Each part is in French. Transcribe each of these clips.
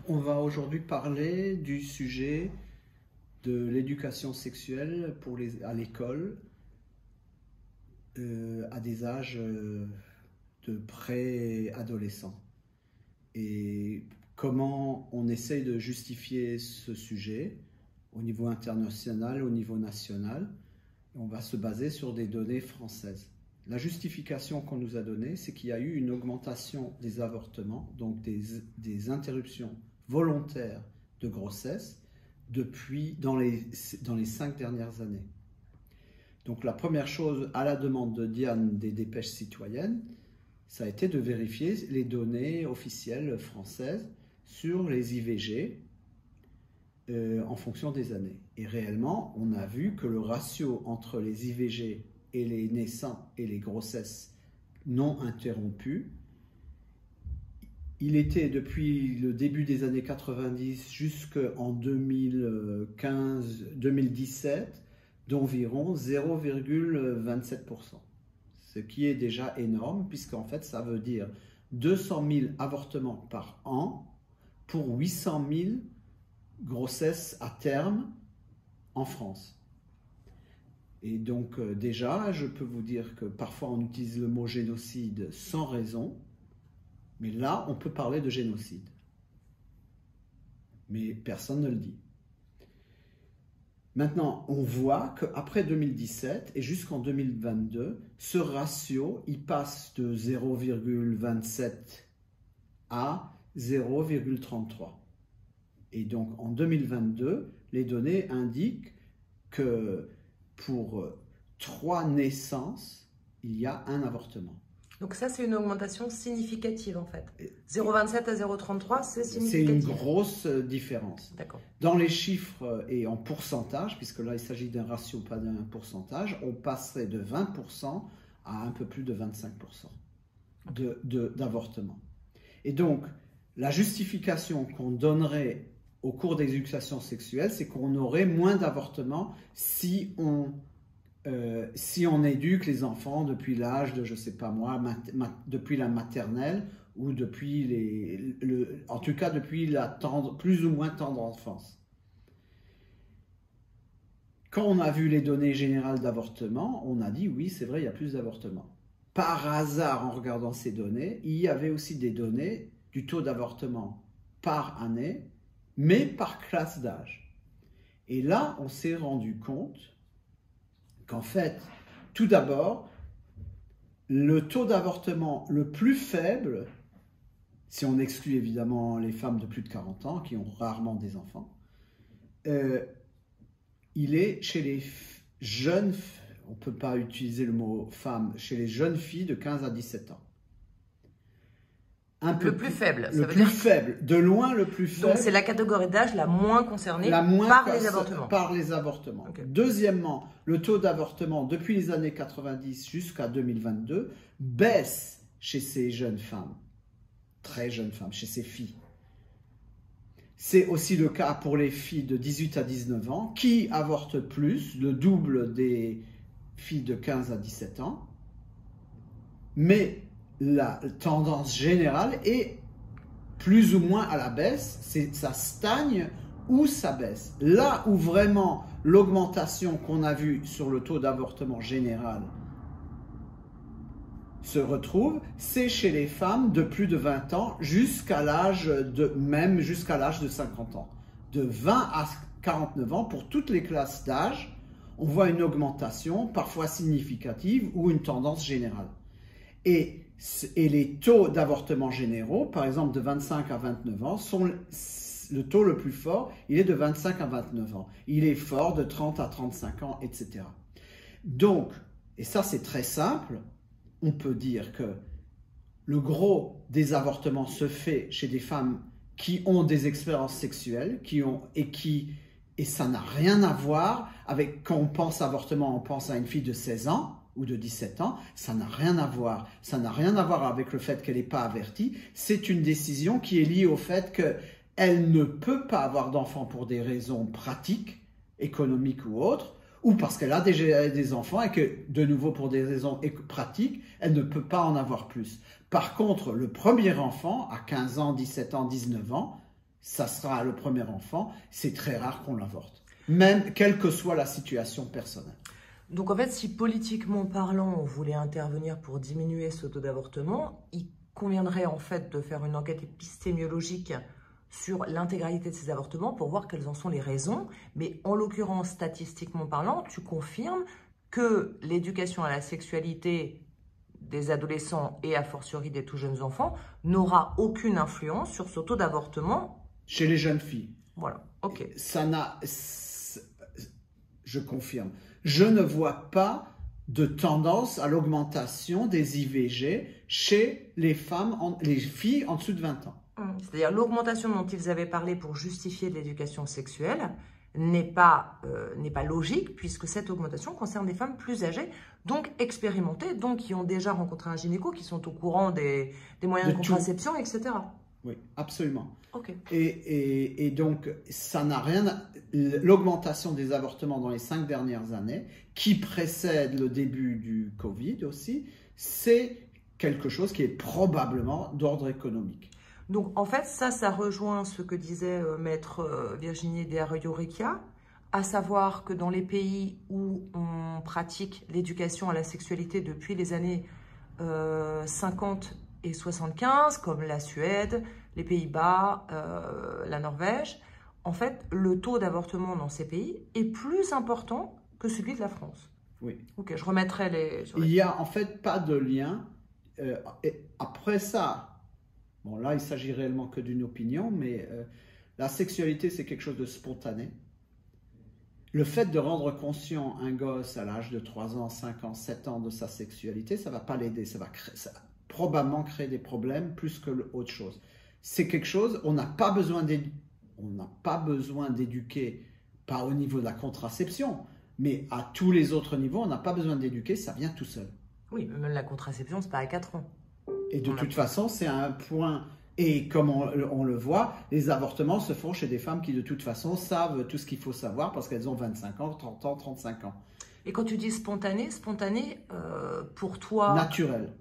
On va aujourd'hui parler du sujet de l'éducation sexuelle à l'école à des âges de pré-adolescents. Et comment on essaye de justifier ce sujet au niveau international, au niveau national. On va se baser sur des données françaises. La justification qu'on nous a donnée, c'est qu'il y a eu une augmentation des avortements, donc des interruptions volontaires de grossesse dans les 5 dernières années. Donc la première chose, à la demande de Diane des Dépêches citoyennes, ça a été de vérifier les données officielles françaises sur les IVG en fonction des années. Et réellement, on a vu que le ratio entre les IVG et les naissants et les grossesses non interrompues, il était depuis le début des années 90 jusqu'en 2015-2017 d'environ 0,27%. Ce qui est déjà énorme, puisqu'en fait ça veut dire 200 000 avortements par an pour 800 000 grossesses à terme en France. Et donc déjà, je peux vous dire que parfois on utilise le mot génocide sans raison, mais là on peut parler de génocide. Mais personne ne le dit. Maintenant, on voit qu'après 2017 et jusqu'en 2022, ce ratio, il passe de 0,27 à 0,33. Et donc en 2022, les données indiquent que pour 3 naissances, il y a un avortement. Donc ça, c'est une augmentation significative en fait. 0,27 à 0,33, c'est significatif. C'est une grosse différence. D'accord. Dans les chiffres et en pourcentage, puisque là il s'agit d'un ratio, pas d'un pourcentage, on passerait de 20% à un peu plus de 25% d'avortement. Et donc, la justification qu'on donnerait au cours d'éducation sexuelle, c'est qu'on aurait moins d'avortements si on éduque les enfants depuis l'âge de, je ne sais pas moi, depuis la maternelle ou depuis en tout cas depuis la plus ou moins tendre enfance. Quand on a vu les données générales d'avortement, on a dit oui, c'est vrai, il y a plus d'avortements. Par hasard, en regardant ces données, il y avait aussi des données du taux d'avortement par année, mais par classe d'âge. Et là, on s'est rendu compte qu'en fait, tout d'abord, le taux d'avortement le plus faible, si on exclut évidemment les femmes de plus de 40 ans, qui ont rarement des enfants, il est chez les jeunes, on ne peut pas utiliser le mot femme, chez les jeunes filles de 15 à 17 ans. Le plus faible, ça le veut plus dire... faible, de loin le plus faible. Donc c'est la catégorie d'âge la moins concernée par les avortements. Par les avortements. Okay. Deuxièmement, le taux d'avortement depuis les années 90 jusqu'à 2022 baisse chez ces jeunes femmes, très jeunes femmes, chez ces filles. C'est aussi le cas pour les filles de 18 à 19 ans qui avortent plus, le double des filles de 15 à 17 ans. Mais la tendance générale est plus ou moins à la baisse, ça stagne ou ça baisse. Là où vraiment l'augmentation qu'on a vue sur le taux d'avortement général se retrouve, c'est chez les femmes de plus de 20 ans jusqu'à l'âge de 50 ans. De 20 à 49 ans, pour toutes les classes d'âge, on voit une augmentation parfois significative ou une tendance générale. Et les taux d'avortement généraux, par exemple de 25 à 29 ans, le taux le plus fort, il est de 25 à 29 ans. Il est fort de 30 à 35 ans, etc. Donc, et ça c'est très simple, on peut dire que le gros des avortements se fait chez des femmes qui ont des expériences sexuelles, et ça n'a rien à voir avec, quand on pense avortement, on pense à une fille de 16 ans, ou de 17 ans, ça n'a rien à voir. Ça n'a rien à voir avec le fait qu'elle n'est pas avertie. C'est une décision qui est liée au fait qu'elle ne peut pas avoir d'enfants pour des raisons pratiques, économiques ou autres, ou parce qu'elle a déjà des enfants et que, de nouveau, pour des raisons pratiques, elle ne peut pas en avoir plus. Par contre, le premier enfant, à 15 ans, 17 ans, 19 ans, ça sera le premier enfant. C'est très rare qu'on l'avorte, même quelle que soit la situation personnelle. Donc en fait, si politiquement parlant, on voulait intervenir pour diminuer ce taux d'avortement, il conviendrait en fait de faire une enquête épistémiologique sur l'intégralité de ces avortements pour voir quelles en sont les raisons. Mais en l'occurrence, statistiquement parlant, tu confirmes que l'éducation à la sexualité des adolescents et a fortiori des tout jeunes enfants n'aura aucune influence sur ce taux d'avortement chez les jeunes filles. Voilà, ok. Je confirme. Je ne vois pas de tendance à l'augmentation des IVG chez les filles en dessous de 20 ans. C'est-à-dire l'augmentation dont ils avaient parlé pour justifier l'éducation sexuelle n'est pas logique, puisque cette augmentation concerne des femmes plus âgées, donc expérimentées, donc qui ont déjà rencontré un gynéco, qui sont au courant des moyens de contraception, etc. Oui, absolument. Okay. Et donc, ça n'a rien... L'augmentation des avortements dans les 5 dernières années, qui précède le début du Covid aussi, c'est quelque chose qui est probablement d'ordre économique. Donc, en fait, ça rejoint ce que disait maître Virginie de Arroyo-Recchia, à savoir que dans les pays où on pratique l'éducation à la sexualité depuis les années 50 et 75, comme la Suède, les Pays-Bas, la Norvège, en fait, le taux d'avortement dans ces pays est plus important que celui de la France. Oui. Ok, je remettrai les... Il n'y a en fait pas de lien. Après ça, bon là, il s'agit réellement que d'une opinion, mais la sexualité, c'est quelque chose de spontané. Le fait de rendre conscient un gosse à l'âge de 3 ans, 5 ans, 7 ans de sa sexualité, ça ne va pas l'aider. Ça va probablement créer des problèmes plus que autre chose. C'est quelque chose, on n'a pas besoin d'éduquer, pas au niveau de la contraception, mais à tous les autres niveaux, on n'a pas besoin d'éduquer, ça vient tout seul. Oui, même la contraception, c'est pas à 4 ans. Et de toute façon, c'est un point... Et comme on le voit, les avortements se font chez des femmes qui de toute façon savent tout ce qu'il faut savoir parce qu'elles ont 25 ans, 30 ans, 35 ans. Et quand tu dis spontané, pour toi... Naturel.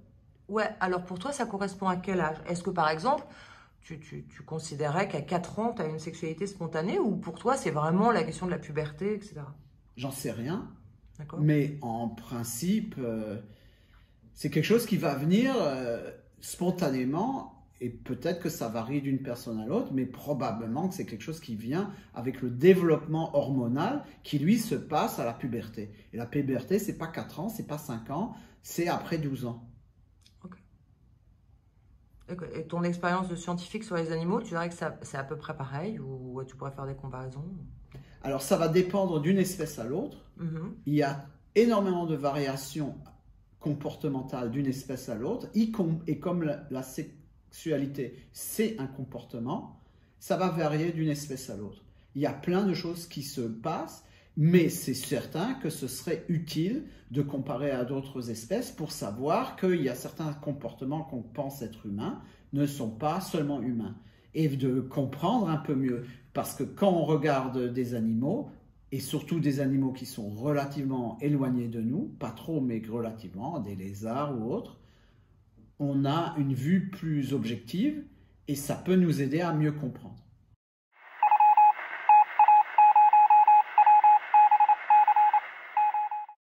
Ouais, alors pour toi, ça correspond à quel âge? Est-ce que par exemple, tu considérais qu'à 4 ans, tu as une sexualité spontanée ou pour toi, c'est vraiment la question de la puberté, etc. J'en sais rien. D'accord. Mais en principe, c'est quelque chose qui va venir spontanément. Et peut-être que ça varie d'une personne à l'autre, mais probablement que c'est quelque chose qui vient avec le développement hormonal qui, lui, se passe à la puberté. Et la puberté, c'est pas 4 ans, c'est pas 5 ans, c'est après 12 ans. Ok. Et ton expérience de scientifique sur les animaux, tu dirais que c'est à peu près pareil ou tu pourrais faire des comparaisons? Alors, ça va dépendre d'une espèce à l'autre. Il y a énormément de variations comportementales d'une espèce à l'autre, et comme la sexualité, c'est un comportement, ça va varier d'une espèce à l'autre. Il y a plein de choses qui se passent, mais c'est certain que ce serait utile de comparer à d'autres espèces pour savoir qu'il y a certains comportements qu'on pense être humains ne sont pas seulement humains. Et de comprendre un peu mieux, parce que quand on regarde des animaux, et surtout des animaux qui sont relativement éloignés de nous, pas trop mais relativement, des lézards ou autres, on a une vue plus objective et ça peut nous aider à mieux comprendre.